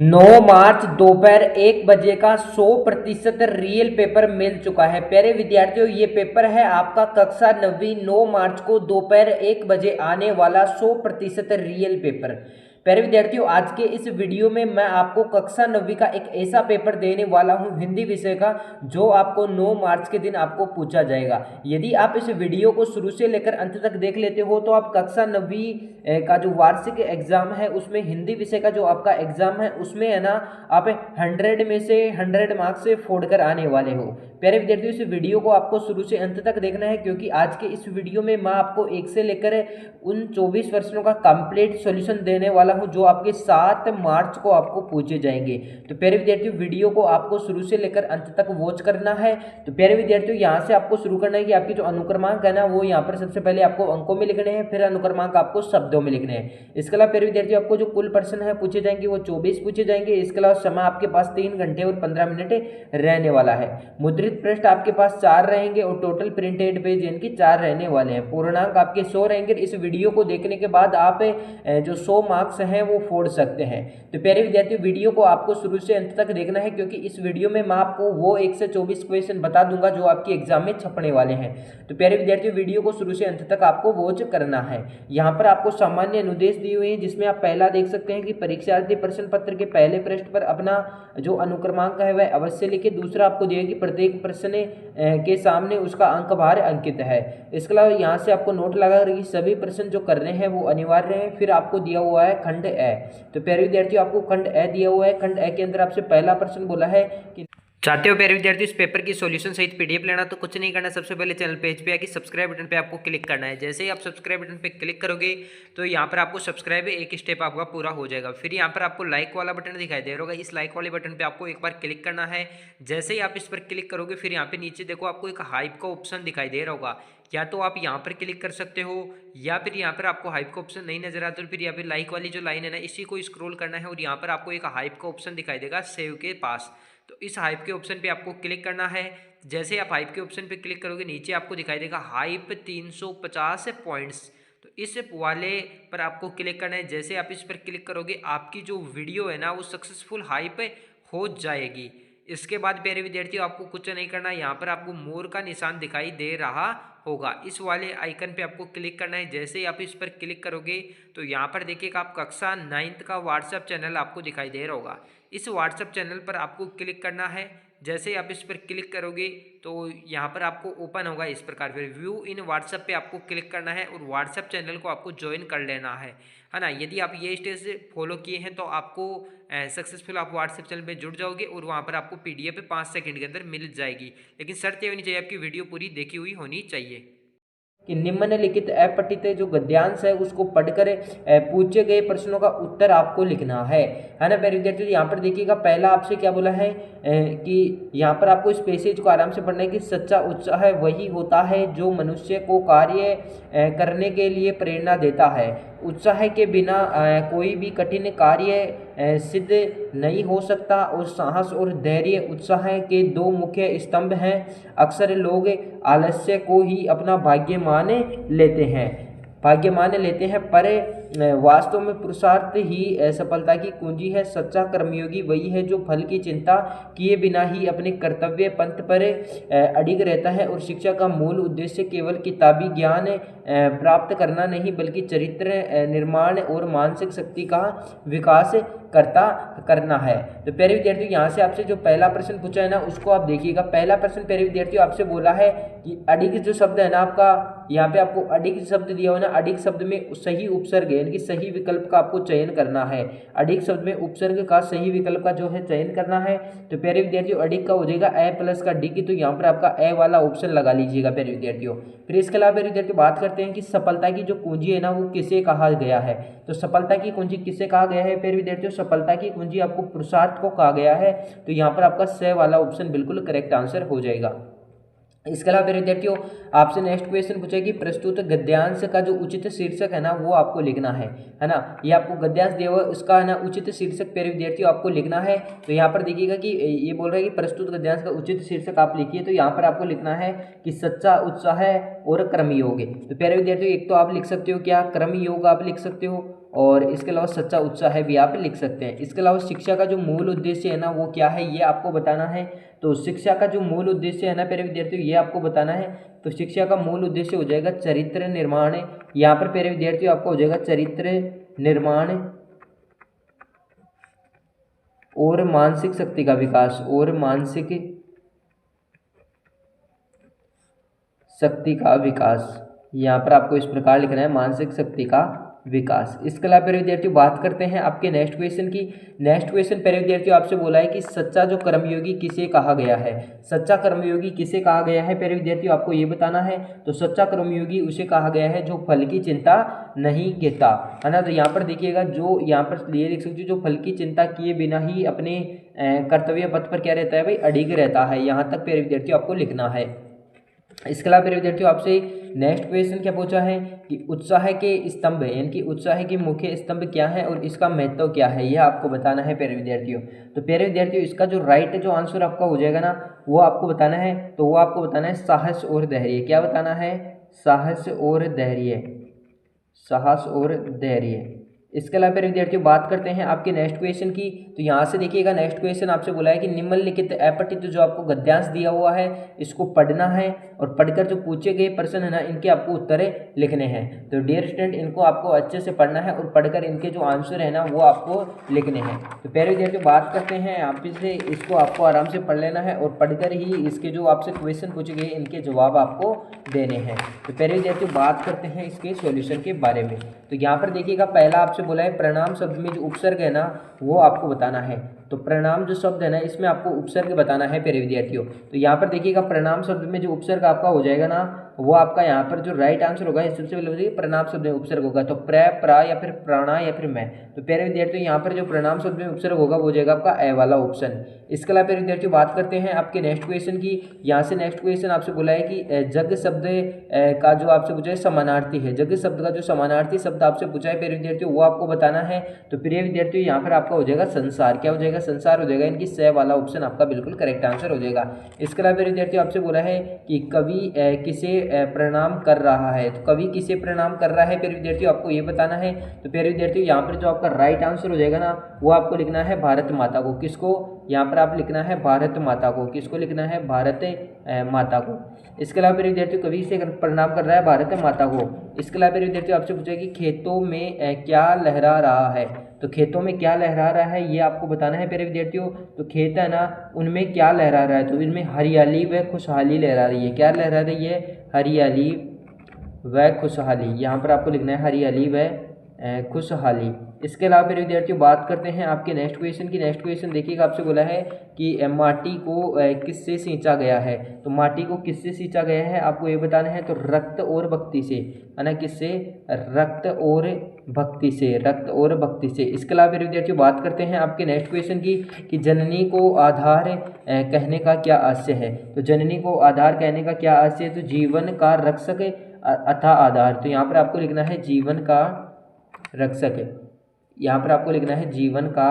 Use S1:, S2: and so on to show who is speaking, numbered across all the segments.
S1: 9 मार्च दोपहर 1 बजे का 100% रियल पेपर मिल चुका है। प्यारे विद्यार्थियों, ये पेपर है आपका कक्षा 9वीं 9 मार्च को दोपहर 1 बजे आने वाला 100% रियल पेपर। प्यारे विद्यार्थियों, आज के इस वीडियो में मैं आपको कक्षा 9वीं का एक ऐसा पेपर देने वाला हूं हिंदी विषय का, जो आपको 9 मार्च के दिन आपको पूछा जाएगा। यदि आप इस वीडियो को शुरू से लेकर अंत तक देख लेते हो तो आप कक्षा 9वीं का जो वार्षिक एग्जाम है उसमें हिंदी विषय का जो आपका एग्जाम है उसमें है ना, आप 100 में से 100 मार्क्स से फोड़ कर आने वाले हो। प्यारे विद्यार्थियों, इस वीडियो को आपको शुरू से अंत तक देखना है, क्योंकि आज के इस वीडियो में मैं आपको 1 से लेकर उन 24 प्रश्नों का कंप्लीट सॉल्यूशन देने वाला हूं, जो आपके 7 मार्च को आपको पूछे जाएंगे। तो प्यारे विद्यार्थियों, वीडियो को आपको शुरू से लेकर अंत तक वॉच करना है। तो प्यारे विद्यार्थियों, यहाँ से आपको शुरू करना है कि आपकी जो अनुक्रमांक है ना, वो यहाँ पर सबसे पहले आपको अंकों में लिखने हैं, फिर अनुक्रमांक आपको शब्दों में लिखने हैं। इसके अलावा प्यारे विद्यार्थियों, आपको जो कुल प्रश्न है पूछे जाएंगे वो 24 पूछे जाएंगे। इसके अलावा समय आपके पास 3 घंटे और 15 मिनट रहने वाला है। मुद्रित पृष्ठ आपके पास 4 रहेंगे और टोटल प्रिंटेड पेज इनके 4 रहने वाले हैं। पूर्णांक आपके 100 रहेंगे। इस वीडियो को देखने के बाद आप जो 100 मार्क्स हैं वो फोड़ सकते हैं। तो प्यारे विद्यार्थियों, वीडियो को आपको शुरू से अंत तक देखना है, क्योंकि इस वीडियो में मैं आपको वो 1 से 24 क्वेश्चन बता दूंगा जो आपकी एग्जाम में छपने वाले हैं। तो प्यारे विद्यार्थियों, वीडियो को शुरू से अंत तक आपको वॉच करना है। यहाँ पर आपको सामान्य अनुदेश दिए हुए हैं, जिसमें आप पहला देख सकते हैं कि परीक्षार्थी प्रश्न पत्र के पहले पृष्ठ पर अपना जो अनुक्रमांक है वह अवश्य लिखे। दूसरा आपको दिया कि प्रत्येक प्रश्न के सामने उसका अंक भार अंकित है। इसके अलावा यहाँ से आपको नोट लगा कि सभी प्रश्न जो करने हैं वो अनिवार्य हैं। फिर आपको दिया हुआ है खंड ए। तो प्यारे विद्यार्थियों, आपको खंड ए दिया हुआ है। खंड ए के अंदर आपसे पहला प्रश्न बोला है कि चाहते हो प्यारे विद्यार्थी इस पेपर की सॉल्यूशन सहित पीडीएफ लेना, तो कुछ नहीं करना, सबसे पहले चैनल पेज पे आके सब्सक्राइब बटन पे आपको क्लिक करना है। जैसे ही आप सब्सक्राइब बटन पे क्लिक करोगे तो यहाँ पर आपको सब्सक्राइब एक स्टेप आपका पूरा हो जाएगा। फिर यहाँ पर आपको लाइक वाला बटन दिखाई दे रहा होगा, इस लाइक वाले बटन पे आपको एक बार क्लिक करना है। जैसे ही आप इस पर क्लिक करोगे फिर यहाँ पे नीचे देखो आपको एक हाइप का ऑप्शन दिखाई दे रहा होगा। या तो आप यहाँ पर क्लिक कर सकते हो, या फिर यहाँ पर आपको हाइप का ऑप्शन नहीं नजर आता तो फिर यहाँ पे लाइक वाली जो लाइन है ना, इसी को स्क्रॉल करना है और यहाँ पर आपको एक हाइप का ऑप्शन दिखाई देगा सेव के पास। तो इस हाइप के ऑप्शन पे आपको क्लिक करना है। जैसे आप हाइप के ऑप्शन पे क्लिक करोगे नीचे आपको दिखाई देगा हाइप 350 पॉइंट्स। तो इस वाले पर आपको क्लिक करना है। जैसे आप इस पर क्लिक करोगे आपकी जो वीडियो है ना वो सक्सेसफुल हाइप हो जाएगी। इसके बाद प्यारे विद्यार्थियों, आपको कुछ नहीं करना, यहाँ पर आपको मोर का निशान दिखाई दे रहा होगा, इस वाले आइकन पे आपको क्लिक करना है। जैसे ही आप इस पर क्लिक करोगे तो यहाँ पर देखिएगा आप कक्षा 9th का व्हाट्सएप चैनल आपको दिखाई दे रहा होगा। इस व्हाट्सएप चैनल पर आपको क्लिक करना है। जैसे ही आप इस पर क्लिक करोगे तो यहाँ पर आपको ओपन होगा इस प्रकार। फिर व्यू इन व्हाट्सएप पे आपको क्लिक करना है और व्हाट्सएप चैनल को आपको ज्वाइन कर लेना है ना। यदि आप ये स्टेज फॉलो किए हैं तो आपको सक्सेसफुल आप व्हाट्सएप चैनल पे जुड़ जाओगे और वहाँ पर आपको पीडीएफ 5 सेकंड के अंदर मिल जाएगी। लेकिन शर्त ये होनी चाहिए आपकी वीडियो पूरी देखी हुई होनी चाहिए कि निम्नलिखित अपठित जो गद्यांश है उसको पढ़कर पूछे गए प्रश्नों का उत्तर आपको लिखना है ना। प्यारे विद्यार्थियों, यहाँ पर देखिएगा पहला आपसे क्या बोला है कि यहाँ पर आपको इस पैसेज को आराम से पढ़ना है कि सच्चा उत्साह वही होता है जो मनुष्य को कार्य करने के लिए प्रेरणा देता है। उत्साह के बिना कोई भी कठिन कार्य सिद्ध नहीं हो सकता और साहस और धैर्य उत्साह के दो मुख्य स्तंभ हैं। अक्सर लोग आलस्य को ही अपना भाग्य मान लेते हैं, पर वास्तव में पुरुषार्थ ही सफलता की कुंजी है। सच्चा कर्मयोगी वही है जो फल की चिंता किए बिना ही अपने कर्तव्य पंथ पर अडिग रहता है और शिक्षा का मूल उद्देश्य केवल किताबी ज्ञान प्राप्त करना नहीं, बल्कि चरित्र निर्माण और मानसिक शक्ति का विकास करना है। तो प्यारे विद्यार्थियों, यहाँ से आपसे जो पहला प्रश्न पूछा है ना उसको आप देखिएगा। पहला प्रश्न प्यारे विद्यार्थियों आपसे बोला है कि अडिग जो शब्द है ना आपका, यहाँ पे आपको अडिग शब्द दिया हुआ है ना, अडिग शब्द में सही उपसर्ग यानी कि सही विकल्प का आपको चयन करना है। अडिग शब्द में उपसर्ग का सही विकल्प का जो है चयन करना है। तो प्यारे विद्यार्थियों, अडिग का हो जाएगा ए प्लस का डिग, तो यहाँ पर आपका ए वाला ऑप्शन लगा लीजिएगा प्यारे विद्यार्थियों। फिर इसके अलावा प्यारे विद्यार्थियों बात करते हैं कि सफलता की जो कुंजी है ना वो किसे कहा गया है। तो सफलता की कुंजी किसे कहा गया है प्यारे विद्यार्थियों? सफलता की कुंजी आपको पुरुषार्थ को कहा गया है। तो यहाँ पर आपका स वाला ऑप्शन बिल्कुल करेक्ट आंसर हो जाएगा। इसके अलावा मेरे विद्यार्थियों आपसे नेक्स्ट क्वेश्चन पूछा कि प्रस्तुत गद्यांश का जो उचित शीर्षक है ना वो आपको लिखना है ना। ये आपको गद्यांश दिया हुआ है, उसका है ना उचित शीर्षक मेरे विद्यार्थियों आपको लिखना है। तो यहाँ पर देखिएगा कि ये बोल रहा है कि प्रस्तुत गद्यांश का उचित शीर्षक आप लिखिए। तो यहाँ पर आपको लिखना है कि सच्चा उत्साह और कर्मयोग। तो प्यारे विद्यार्थियों, एक तो आप लिख सकते हो क्या कर्मयोग आप लिख सकते हो, और इसके अलावा सच्चा उत्साह भी आप लिख सकते हैं। इसके अलावा शिक्षा का जो मूल उद्देश्य है ना वो क्या है ये आपको बताना है। तो शिक्षा का जो मूल उद्देश्य है ना प्यारे विद्यार्थियों ये आपको बताना है। तो शिक्षा का मूल उद्देश्य हो जाएगा चरित्र निर्माण। यहाँ पर प्यारे विद्यार्थियों आपका हो जाएगा चरित्र निर्माण और मानसिक शक्ति का विकास, और मानसिक शक्ति का विकास। यहाँ पर आपको इस प्रकार लिखना है मानसिक शक्ति का विकास। इसके अलावा प्यारे विद्यार्थियों बात करते हैं आपके नेक्स्ट क्वेश्चन की। नेक्स्ट क्वेश्चन प्यारे विद्यार्थियों आपसे बोला है कि सच्चा जो कर्मयोगी किसे कहा गया है। सच्चा कर्मयोगी किसे कहा गया है प्यारे विद्यार्थियों आपको ये बताना है। तो सच्चा कर्मयोगी उसे कहा गया है जो फल की चिंता नहीं करता, है ना। तो यहाँ पर देखिएगा जो यहाँ पर ये लिख सकते हो जो फल की चिंता किए बिना ही अपने कर्तव्य पथ पर क्या रहता है भाई अडिग रहता है। यहाँ तक प्यारे विद्यार्थियों आपको लिखना है। इसके अलावा प्यारे विद्यार्थियों आपसे नेक्स्ट क्वेश्चन क्या पूछा है कि उत्साह के स्तंभ यानी कि उत्साह के मुख्य स्तंभ क्या है और इसका महत्व क्या है यह आपको बताना है प्यारे विद्यार्थियों। तो प्यारे विद्यार्थियों इसका जो राइट जो आंसर आपका हो जाएगा ना वो आपको बताना है। तो वो आपको बताना है साहस और धैर्य। क्या बताना है? साहस और धैर्य, साहस और धैर्य। इसके अलावा फिर विद्यार्थियों बात करते हैं आपके नेक्स्ट क्वेश्चन की। तो यहाँ से देखिएगा नेक्स्ट क्वेश्चन आपसे बोला है कि निम्नलिखित अपठित जो आपको गद्यांश दिया हुआ है इसको पढ़ना है और पढ़कर जो पूछे गए प्रश्न है ना इनके आपको उत्तर लिखने हैं। तो डियर स्टूडेंट इनको आपको अच्छे से पढ़ना है और पढ़कर इनके जो आंसर है ना वो आपको लिखने हैं। तो प्यारे विद्यार्थियों बात करते हैं आप से इसको आपको आराम से पढ़ लेना है और पढ़कर ही इसके जो आपसे क्वेश्चन पूछे गए इनके जवाब आपको देने हैं। तो प्यारे विद्यार्थियों बात करते हैं इसके सॉल्यूशन के बारे में। तो यहाँ पर देखिएगा पहला आपसे बोला है प्रणाम शब्द में जो उपसर्ग है ना वो आपको बताना है। तो प्रणाम जो शब्द है ना इसमें आपको उपसर्ग बताना है प्यारे विद्यार्थियों। तो यहाँ पर देखिएगा प्रणाम शब्द में जो उपसर्ग आपका हो जाएगा ना वो आपका यहाँ पर जो राइट आंसर होगा सबसे पहले बताइए प्रणाम शब्द में उपसर्ग होगा तो प्र, प्रा या फिर प्राणा या फिर मैं। तो प्यारे विद्यार्थियों यहाँ पर जो प्रणाम शब्द में उपसर्ग होगा वो हो जाएगा आपका ए वाला ऑप्शन। इसके अलावा प्यारे विद्यार्थियों बात करते हैं आपके नेक्स्ट क्वेश्चन की। यहाँ से नेक्स्ट क्वेश्चन आपसे बोला है कि जग शब्द का जो आपसे पूछा है समानार्थी है। जग शब्द का जो समानार्थी शब्द आपसे पूछा है प्यारे विद्यार्थियों वो आपको बताना है। तो प्रिय विद्यार्थियों यहाँ पर आपका हो जाएगा संसार। क्या हो जाएगा? संसार हो जाएगा। इनकी स वाला ऑप्शन आपका बिल्कुल करेक्ट आंसर हो जाएगा। इसके अलावा प्रिय विद्यार्थियों आपसे बोला है कि कवि किसे प्रणाम कर रहा है। तो कवि किसे प्रणाम कर रहा है प्यारे विद्यार्थियों आपको ये बताना है। तो प्यारे विद्यार्थियों यहाँ पर जो आपका राइट आंसर हो जाएगा ना वो आपको लिखना है भारत माता को। किसको? यहाँ पर आप लिखना है भारत माता को। किसको लिखना है? भारत माता को। इसके अलावा प्यारे विद्यार्थियों कवि से प्रणाम कर रहा है भारत माता को। इसके अलावा प्यारे विद्यार्थियों आपसे पूछा कि खेतों में क्या लहरा रहा है। तो खेतों में क्या लहरा रहा है ये आपको बताना है प्यारे विद्यार्थियों। तो खेत है ना उनमें क्या लहरा रहा है। तो इनमें हरियाली व खुशहाली लहरा रही है। क्या लहरा रही है? हरियाली व खुशहाली। यहाँ पर आपको लिखना है हरियाली व खुशहाली। इसके अलावा फिर विद्यार्थियों बात करते हैं आपके नेक्स्ट क्वेश्चन की। नेक्स्ट क्वेश्चन देखिएगा आपसे बोला है कि माटी को किससे सींचा गया है। तो माटी को किससे सींचा गया है आपको ये बताना है। तो रक्त और भक्ति से, है ना। किससे? रक्त और भक्ति से, रक्त और भक्ति से। इसके अलावा फिर विद्यार्थियों बात करते हैं आपके नेक्स्ट क्वेश्चन की कि जननी को आधार कहने का क्या आशय है। तो जननी को आधार कहने का क्या आशय है। तो जीवन का रक्षक अथा आधार। तो यहाँ पर आपको लिखना है जीवन का रक्षक है। यहाँ पर आपको लिखना है जीवन का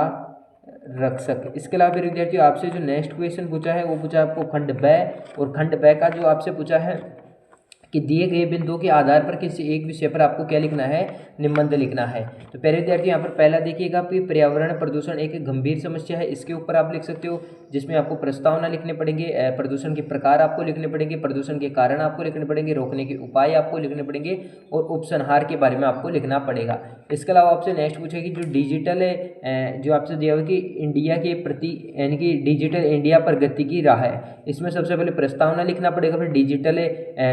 S1: रक्षक। इसके अलावा फिर विद्यार्थियों आपसे जो नेक्स्ट क्वेश्चन पूछा है वो पूछा आपको खंड ब। और खंड ब का जो आपसे पूछा है कि दिए गए बिंदुओं के आधार पर किसी एक विषय पर आपको क्या लिखना है? निबंध लिखना है। तो पहले विद्यार्थी यहाँ पर पहला देखिएगा कि पर्यावरण प्रदूषण एक गंभीर समस्या है। इसके ऊपर आप लिख सकते हो जिसमें आपको प्रस्तावना लिखने पड़ेंगे, प्रदूषण के प्रकार आपको लिखने पड़ेंगे, प्रदूषण के कारण आपको लिखने पड़ेंगे, रोकने के उपाय आपको लिखने पड़ेंगे और उपसंहार के बारे में आपको लिखना पड़ेगा। इसके अलावा आपसे नेक्स्ट पूछेगी जो डिजिटल जो आपसे दिया हुआ कि इंडिया के प्रति यानी कि डिजिटल इंडिया प्रगति की राह है। इसमें सबसे पहले प्रस्तावना लिखना पड़ेगा, फिर डिजिटल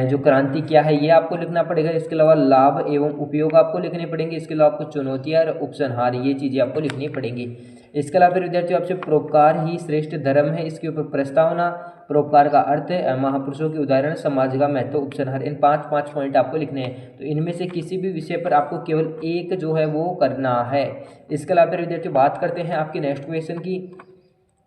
S1: जो क्रांति क्या है ये आपको लिखना पड़ेगा। इसके अलावा लाभ एवं उपयोग आपको लिखने पड़ेंगे। इसके अलावा आपको चुनौतियाँ और उपसंहार ये चीज़ें आपको लिखनी पड़ेंगी। इसके अलावा फिर विद्यार्थियों आपसे परोपकार ही श्रेष्ठ धर्म है। इसके ऊपर प्रस्तावना, परोपकार का अर्थ, महापुरुषों के उदाहरण, समाज का महत्व, उपसंहार, इन 5 पॉइंट आपको लिखने हैं। तो इनमें से किसी भी विषय पर आपको केवल एक जो है वो करना है। इसके अलावा फिर विद्यार्थियों बात करते हैं आपके नेक्स्ट क्वेश्चन की।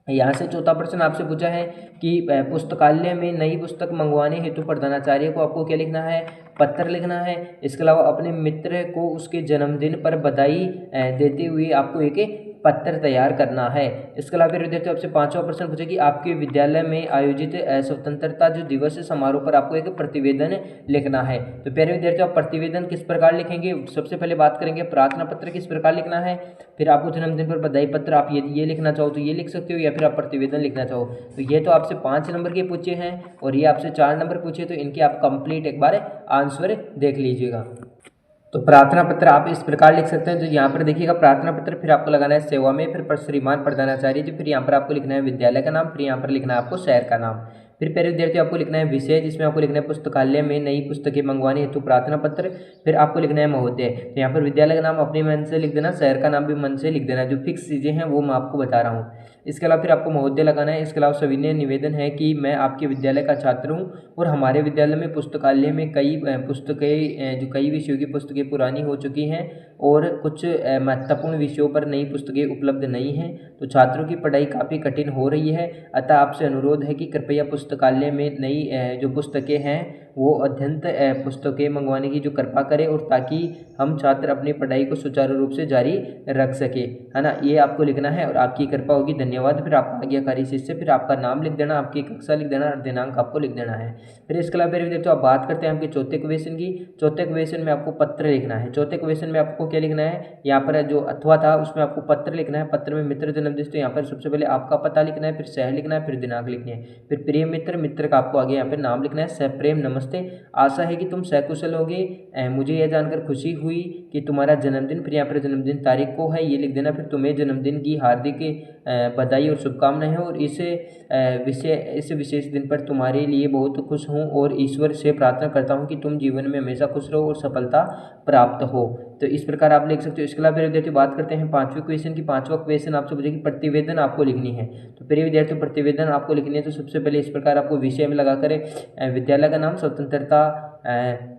S1: यहाँ से चौथा प्रश्न आपसे पूछा है कि पुस्तकालय में नई पुस्तक मंगवाने हेतु प्रधानाचार्य को आपको क्या लिखना है? पत्र लिखना है। इसके अलावा अपने मित्र को उसके जन्मदिन पर बधाई देते हुए आपको एक पत्र तैयार करना है। इसके अलावा फिर विद्यार्थियों आपसे 5वां प्रश्न पूछे कि आपके विद्यालय में आयोजित स्वतंत्रता जो दिवस समारोह पर आपको एक प्रतिवेदन लिखना है। तो प्यारे विद्यार्थियों आप प्रतिवेदन किस प्रकार लिखेंगे, सबसे पहले बात करेंगे प्रार्थना पत्र किस प्रकार लिखना है, फिर आपको जन्मदिन पर बधाई पत्र आप ये लिखना चाहो तो ये लिख सकते हो, या फिर आप प्रतिवेदन लिखना चाहो। तो ये तो आपसे 5 नंबर के पूछे हैं और ये आपसे 4 नंबर पूछे, तो इनके आप कंप्लीट एक बार आंसर देख लीजिएगा। तो प्रार्थना पत्र आप इस प्रकार लिख सकते हैं। तो यहाँ पर देखिएगा प्रार्थना पत्र, फिर आपको लगाना है सेवा में, फिर श्रीमान प्रधानाचार्य जी, फिर यहाँ पर आपको लिखना है विद्यालय का नाम, फिर यहाँ पर लिखना है आपको शहर का नाम। फिर प्यारे विद्यार्थियों आपको लिखना है विषय, जिसमें आपको लिखना है पुस्तकालय में नई पुस्तकें मंगवाने हेतु प्रार्थना पत्र। फिर आपको लिखना है महोदय। तो यहाँ पर विद्यालय का नाम अपने मन से लिख देना, शहर का नाम भी मन से लिख देना, जो फिक्स चीज़ें हैं वो मैं आपको बता रहा हूँ। इसके अलावा फिर आपको महोदय लगाना है। इसके अलावा सविनय निवेदन है कि मैं आपके विद्यालय का छात्र हूँ और हमारे विद्यालय में पुस्तकालय में कई पुस्तकें जो कई विषयों की पुस्तकें पुरानी हो चुकी हैं और कुछ महत्वपूर्ण विषयों पर नई पुस्तकें उपलब्ध नहीं हैं, तो छात्रों की पढ़ाई काफ़ी कठिन हो रही है। अतः आपसे अनुरोध है कि कृपया पुस्तकालय में नई जो पुस्तकें हैं वो अध्यंत पुस्तकें मंगवाने की जो कृपा करें, और ताकि हम छात्र अपनी पढ़ाई को सुचारू रूप से जारी रख सके, है ना। ये आपको लिखना है और आपकी कृपा होगी, धन्यवाद। फिर आपका आज्ञाकारी शिष्य, फिर आपका नाम लिख देना, आपकी कक्षा लिख देना और दिनांक आपको लिख देना है। फिर इसके अलावा फिर देखो आप बात करते हैं आपके चौथे क्वेश्चन की। चौथे क्वेश्चन में आपको पत्र लिखना है। चौथे क्वेश्चन में आपको क्या लिखना है, यहाँ पर जो अथवा था उसमें आपको पत्र लिखना है। पत्र में मित्र जन्मदिन, तो यहाँ पर सबसे पहले आपका पता लिखना है, फिर शहर लिखना है, फिर दिनांक लिखनी है, फिर प्रिय मित्र, मित्र का आपको आगे यहाँ पर नाम लिखना है। सप्रेम नमस्ते, आशा है कि तुम सकुशल होगे, मुझे यह जानकर खुशी हुई कि तुम्हारा जन्मदिन, फिर यहाँ पर जन्मदिन तारीख को है ये लिख देना, फिर तुम्हें जन्मदिन की हार्दिक बधाई और शुभकामनाएं हो, और इस विशेष दिन पर तुम्हारे लिए बहुत खुश हूँ और ईश्वर से प्रार्थना करता हूँ कि तुम जीवन में हमेशा खुश रहो और सफलता प्राप्त हो। तो इस प्रकार आप लिख सकते हो। इसके अलावा फिर विद्यार्थी बात करते हैं 5वें क्वेश्चन की। 5वां क्वेश्चन आपसे पूछे कि प्रतिवेदन आपको लिखनी है। तो प्रिय विद्यार्थी प्रतिवेदन आपको लिखनी है, तो सबसे पहले इस प्रकार आपको विषय में लगा कर विद्यालय का नाम, स्वतंत्रता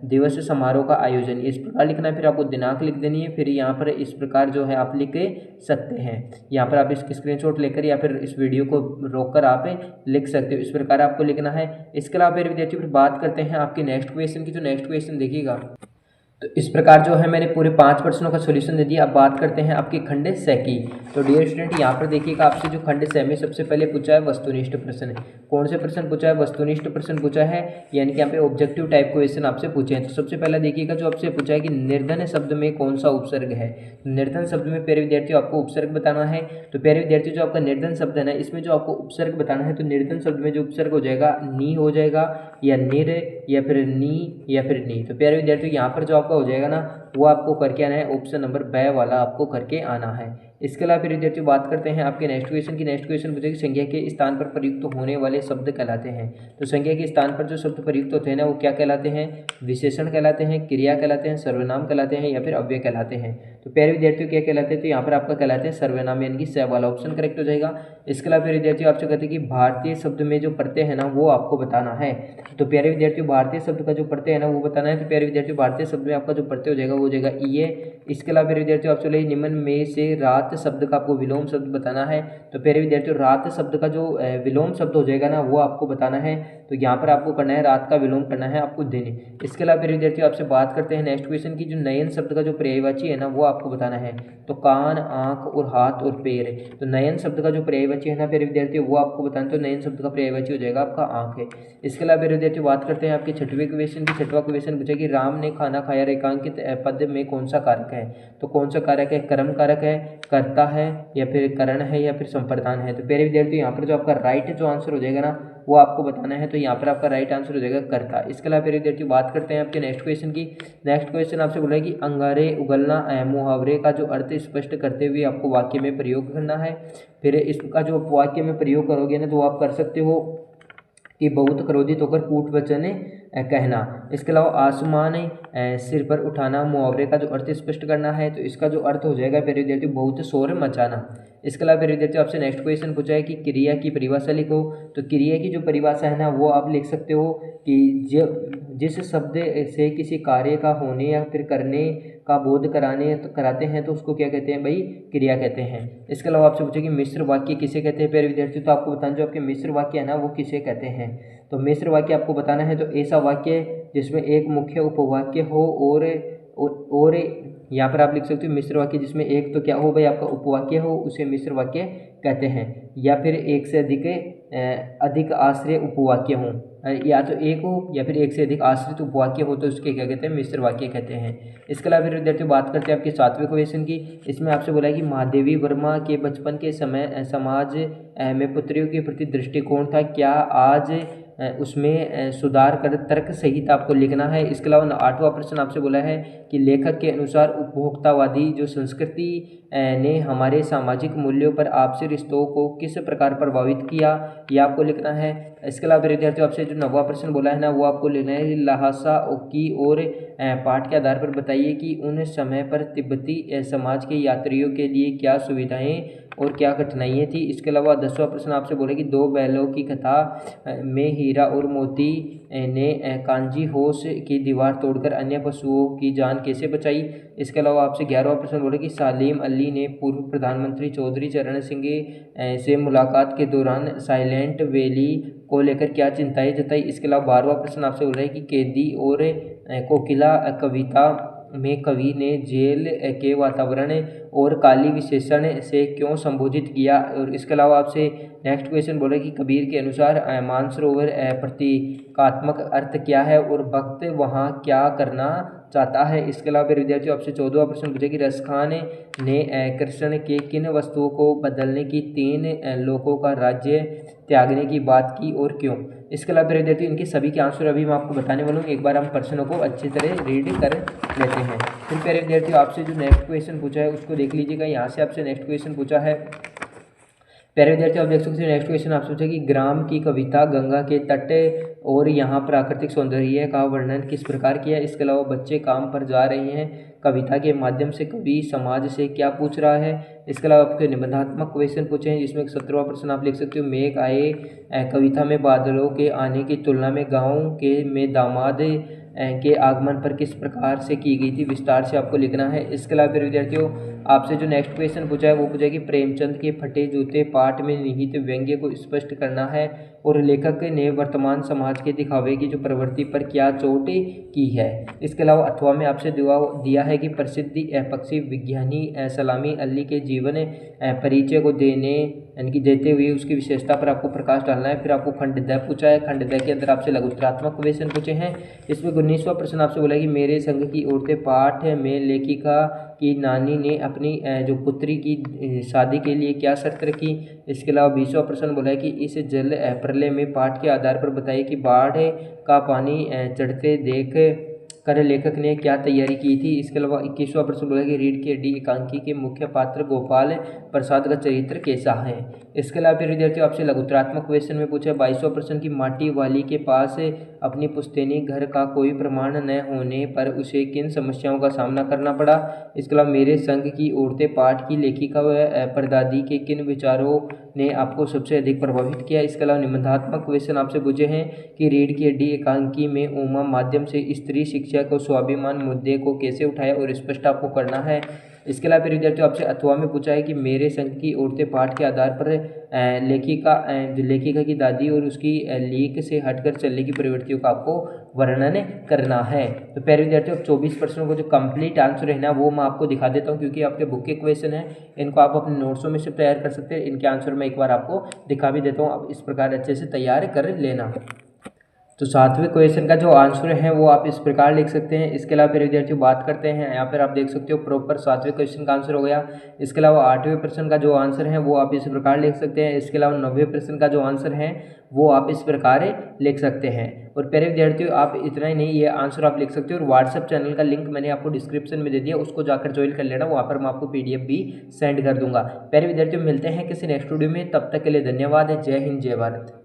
S1: दिवस समारोह का आयोजन, इस प्रकार लिखना है। फिर आपको दिनांक लिख देनी है। फिर यहाँ पर इस प्रकार जो है आप लिख सकते हैं, यहाँ पर आप इसकी स्क्रीनशॉट लेकर या फिर इस वीडियो को रोककर आप लिख सकते हो। इस प्रकार आपको लिखना है। इसके अलावा फिर विद्यार्थी फिर बात करते हैं आपके नेक्स्ट क्वेश्चन की। जो नेक्स्ट क्वेश्चन देखिएगा, तो इस प्रकार जो है मैंने पूरे 5 प्रश्नों का सॉल्यूशन दे दिया। अब बात करते हैं आपके खंड स की। तो डियर स्टूडेंट यहाँ पर देखिएगा आपसे जो खंड स में सबसे पहले पूछा है वस्तुनिष्ठ प्रश्न। कौन से प्रश्न पूछा है, वस्तुनिष्ठ प्रश्न पूछा है, यानी कि यहाँ पे ऑब्जेक्टिव टाइप क्वेश्चन आपसे पूछे हैं। तो सबसे पहला देखिएगा जो आपसे पूछा है कि निर्धन शब्द में कौन सा उपसर्ग है। निर्धन शब्द में प्यारे विद्यार्थियों आपको उपसर्ग बताना है। तो प्यारे विद्यार्थियों जो आपका निर्धन शब्द है ना, इसमें जो आपको उपसर्ग बताना है, तो निर्धन शब्द में जो उपसर्ग हो जाएगा नी हो जाएगा, या निर, या फिर नी, या फिर नी। तो प्यारे विद्यार्थियों यहाँ पर जो आपका हो जाएगा ना, वो आपको करके आना है ऑप्शन नंबर ब वाला आपको करके आना है। इसके अलावा फिर विद्यार्थियों बात करते हैं आपके नेक्स्ट क्वेश्चन की। नेक्स्ट क्वेश्चन पूछे कि संज्ञा के स्थान पर प्रयुक्त होने वाले शब्द कहलाते हैं। तो संज्ञा के स्थान पर जो शब्द प्रयुक्त होते हैं ना, वो क्या कहलाते हैं, विशेषण कहलाते हैं, क्रिया कहलाते हैं, सर्वनाम कहलाते हैं, या फिर अव्यय कहलाते हैं। तो प्यारे विद्यार्थियों क्या कहलाते हैं, तो यहाँ पर आपका कहलाते हैं सर्वनाम, यानी कि स वाला ऑप्शन करेक्ट हो जाएगा। इसके अलावा फिर विद्यार्थियों आपसे कहते हैं कि भारतीय शब्द में जो प्रत्यय है ना, वो आपको बताना है। तो प्यारे विद्यार्थियों भारतीय शब्द का जो प्रत्यय है ना, वो बताना है। तो प्यारे विद्यार्थियों भारतीय शब्द में आपका जो प्रत्यय हो जाएगा वो हो जाएगा ईए। इसके अलावा फिर विद्यार्थियों आपसे निम्न में से रात शब्द का आपको विलोम शब्द बताना है। तो प्यारे विद्यार्थियों रात शब्द का जो विलोम शब्द हो जाएगा ना, वो आपको बताना है। तो यहाँ पर आपको करना है रात का विलोम करना है आपको दिन। इसके अलावा फिर विद्यार्थियों आपसे बात करते हैं नेक्स्ट क्वेश्चन की। जो नयन शब्द का जो पर्यायवाची है ना, वो आपको बताना है। तो कान, आंख और हाथ और पैर। तो नयन शब्द का जो पर्यायवाची है ना प्यारे विद्यार्थियों, वो आपको बताना। तो नयन शब्द का पर्यायवाची हो जाएगा आपका आंख है। इसके अलावा फिर विद्यार्थियों बात करते हैं आपके 6वें क्वेश्चन की। 6वां क्वेश्चन पूछा कि राम ने खाना खाया रेखांकित पद में कौन सा कारक है। तो कौन सा कारक है, कर्म कारक है, कर्ता है, या फिर करण है, या फिर संप्रदान है। तो प्यारे विद्यार्थियों यहाँ पर जो आपका राइट जो आंसर हो जाएगा ना, वो आपको बताना है। तो यहाँ पर आपका राइट आंसर हो जाएगा कर्ता। इसके अलावा फिर विद्यार्थियों बात करते हैं आपके नेक्स्ट क्वेश्चन की। नेक्स्ट क्वेश्चन आपसे बोला है कि अंगारे उगलना मुहावरे का जो अर्थ स्पष्ट करते हुए आपको वाक्य में प्रयोग करना है। फिर इसका जो वाक्य में प्रयोग करोगे ना, तो आप कर सकते हो कि बहुत क्रोधित होकर कूट वचन कहना। इसके अलावा आसमान सिर पर उठाना मुहावरे का जो अर्थ स्पष्ट करना है। तो इसका जो अर्थ हो जाएगा फिर विद्यार्थी बहुत शोर मचाना। इसके अलावा फिर विद्यार्थियों आपसे नेक्स्ट क्वेश्चन पूछा है कि क्रिया की परिभाषा लिखो। तो क्रिया की जो परिभाषा है ना, वो आप लिख सकते हो कि जिस शब्द से किसी कार्य का होने या फिर करने का बोध कराते हैं, तो उसको क्या कहते हैं भाई, क्रिया कहते हैं। इसके अलावा आपसे पूछे कि मिश्र वाक्य किसे कहते हैं प्यारे विद्यार्थियों। तो आपको बताना जो आपके मिश्र वाक्य है ना, वो किसे कहते हैं। तो मिश्र वाक्य आपको बताना है। तो ऐसा वाक्य जिसमें एक मुख्य उपवाक्य हो और और यहाँ पर आप लिख सकते हो मिश्र वाक्य, जिसमें एक तो क्या हो भाई आपका उपवाक्य हो, उसे मिश्र वाक्य कहते हैं। या फिर एक से अधिक आश्रय उपवाक्य हों, या तो एक हो या फिर एक से अधिक आश्रित उपवाक्य हो तो उसके क्या कहते हैं, मिश्र वाक्य कहते हैं। इसके अलावा फिर विद्यार्थियों बात करते हैं आपके 7वें क्वेश्चन की। इसमें आपसे बोला है कि महादेवी वर्मा के बचपन के समय समाज में पुत्रियों के प्रति दृष्टिकोण था, क्या आज उसमें सुधार कर तर्क सहित आपको लिखना है। इसके अलावा 8वां प्रश्न आपसे बोला है कि लेखक के अनुसार उपभोक्तावादी जो संस्कृति ने हमारे सामाजिक मूल्यों पर आपसी रिश्तों को किस प्रकार प्रभावित किया, ये आपको लिखना है। इसके अलावा विद्यार्थियों आपसे जो 9वां प्रश्न बोला है ना, वो आपको लेना है लहासा की और पाठ के आधार पर बताइए कि उन समय पर तिब्बती समाज के यात्रियों के लिए क्या सुविधाएं और क्या कठिनाइयाँ थी। इसके अलावा 10वां प्रश्न आपसे बोले कि दो बैलों की कथा में हीरा और मोती ने कांजी होश की दीवार तोड़कर अन्य पशुओं की जान कैसे बचाई। इसके अलावा आपसे 11वां प्रश्न बोले कि सालिम अली ने पूर्व प्रधानमंत्री चौधरी चरण सिंह से मुलाकात के दौरान साइलेंट वैली को लेकर क्या चिंताएं जताई। इसके अलावा 12वां प्रश्न आपसे बोल रहा है कि कैदी और कोकिला कविता में कवि ने जेल के वातावरण और काली विशेषण से क्यों संबोधित किया। और इसके अलावा आपसे नेक्स्ट क्वेश्चन बोले कि कबीर के अनुसार मानसरोवर प्रतीकात्मक अर्थ क्या है और भक्त वहाँ क्या करना चाहता है। इसके अलावा फिर विद्यार्थियों आपसे 14वां प्रश्न पूछे कि रसखान ने कृष्ण के किन वस्तुओं को बदलने की 3 लोगों का राज्य त्यागने की बात की और क्यों। इसके अलावा फिर विद्यार्थियों इनके सभी के आंसर अभी मैं आपको बताने वाला हूँ, एक बार हम प्रश्नों को अच्छी तरह रीड कर लेते हैं। फिर प्यारे विद्यार्थियों आपसे जो नेक्स्ट क्वेश्चन पूछा है उसको देख लीजिएगा। यहाँ से आपसे नेक्स्ट क्वेश्चन पूछा है, प्यारे विद्यार्थियों आप देख सकते हो नेक्स्ट क्वेश्चन आपसे पूछा कि ग्राम की कविता गंगा के तट और यहाँ प्राकृतिक सौंदर्य का वर्णन किस प्रकार किया। इसके अलावा बच्चे काम पर जा रहे हैं, कविता के माध्यम से कवि समाज से क्या पूछ रहा है। इसके अलावा आपके निबंधात्मक क्वेश्चन पूछे हैं, जिसमें 17वां प्रश्न आप लिख सकते हो मेघ आए कविता में बादलों के आने की तुलना में गाँव के में दामाद के आगमन पर किस प्रकार से की गई थी, विस्तार से आपको लिखना है। इसके अलावा फिर विद्यार्थियों आपसे जो नेक्स्ट क्वेश्चन पूछा है वो पूछा है कि प्रेमचंद के फटे जूते पाठ में निहित व्यंग्य को स्पष्ट करना है और लेखक ने वर्तमान समाज के दिखावे की जो प्रवृत्ति पर क्या चोट की है। इसके अलावा 8वां में आपसे दिया है कि प्रसिद्धि पक्षी विज्ञानी सलामी अली के जीवन परिचय को देते हुए उसकी विशेषता पर आपको प्रकाश डालना है। फिर आपको खंड द पूछा है, खंड द के अंदर आपसे लघुत्तरात्मक क्वेश्चन पूछे हैं। इसमें 19वां प्रश्न आपसे बोला कि मेरे संग की औरतें पाठ में लेखिका की नानी ने अपनी जो पुत्री की शादी के लिए क्या शर्त रखी। इसके अलावा 20वां प्रश्न बोला है कि इस जल प्रलय में पाठ के आधार पर बताइए कि बाढ़ का पानी चढ़ते देख कर लेखक ने क्या तैयारी की थी। इसके अलावा 21वां प्रश्न बोला कि रीढ़ की हड्डी एकांकी के मुख्य पात्र गोपाल प्रसाद का चरित्र कैसा है। इसके अलावा फिर विद्यार्थियों आपसे लघुत्तरात्मक क्वेश्चन में पूछा 22वां प्रश्न की माटी वाली के पास अपनी पुश्तैनी घर का कोई प्रमाण न होने पर उसे किन समस्याओं का सामना करना पड़ा। इसके अलावा मेरे संग की औरतें पाठ की लेखिका व परदादी के किन विचारों ने आपको सबसे अधिक प्रभावित किया। इसके अलावा निबंधात्मक क्वेश्चन आपसे पूछे हैं कि रीढ़ की हड्डी एकांकी में उमा माध्यम से स्त्री शिक्षा को स्वाभिमान मुद्दे को कैसे उठाया और स्पष्ट आपको करना है। इसके अलावा फिर विद्यार्थियों आपसे 8वां में पूछा है कि मेरे संग की औरतें पाठ के आधार पर लेखिका की दादी और उसकी लीक से हटकर चलने की प्रवृत्तियों का आपको वर्णन करना है। तो प्यारे विद्यार्थियों 24 प्रश्नों को जो कंप्लीट आंसर है ना वो मैं आपको दिखा देता हूँ, क्योंकि आपके बुक के क्वेश्चन है, इनको आप अपने नोट्सों में से तैयार कर सकते हैं। इनके आंसर मैं एक बार आपको दिखा भी देता हूँ, आप इस प्रकार अच्छे से तैयार कर लेना। तो 7वें क्वेश्चन का जो आंसर है वो आप इस प्रकार लिख सकते हैं। इसके अलावा फिर विद्यार्थियों बात करते हैं, यहाँ पर आप देख सकते हो प्रॉपर 7वें क्वेश्चन का आंसर हो गया। इसके अलावा 8वें प्रश्न का जो आंसर है वो आप इस प्रकार लिख सकते हैं। इसके अलावा 9वें प्रश्न का जो आंसर है वो आप इस प्रकार लिख सकते हैं। और प्यारे विद्यार्थियों आप इतना ही नहीं, ये आंसर आप लिख सकते हो। और व्हाट्सएप चैनल का लिंक मैंने आपको डिस्क्रिप्शन में दे दिया, उसको जाकर ज्वाइन कर लेना, वहाँ पर मैं आपको PDF भी सेंड कर दूंगा। प्यारे विद्यार्थियों मिलते हैं किसी नेक्स्ट वीडियो में, तब तक के लिए धन्यवाद। जय हिंद जय भारत।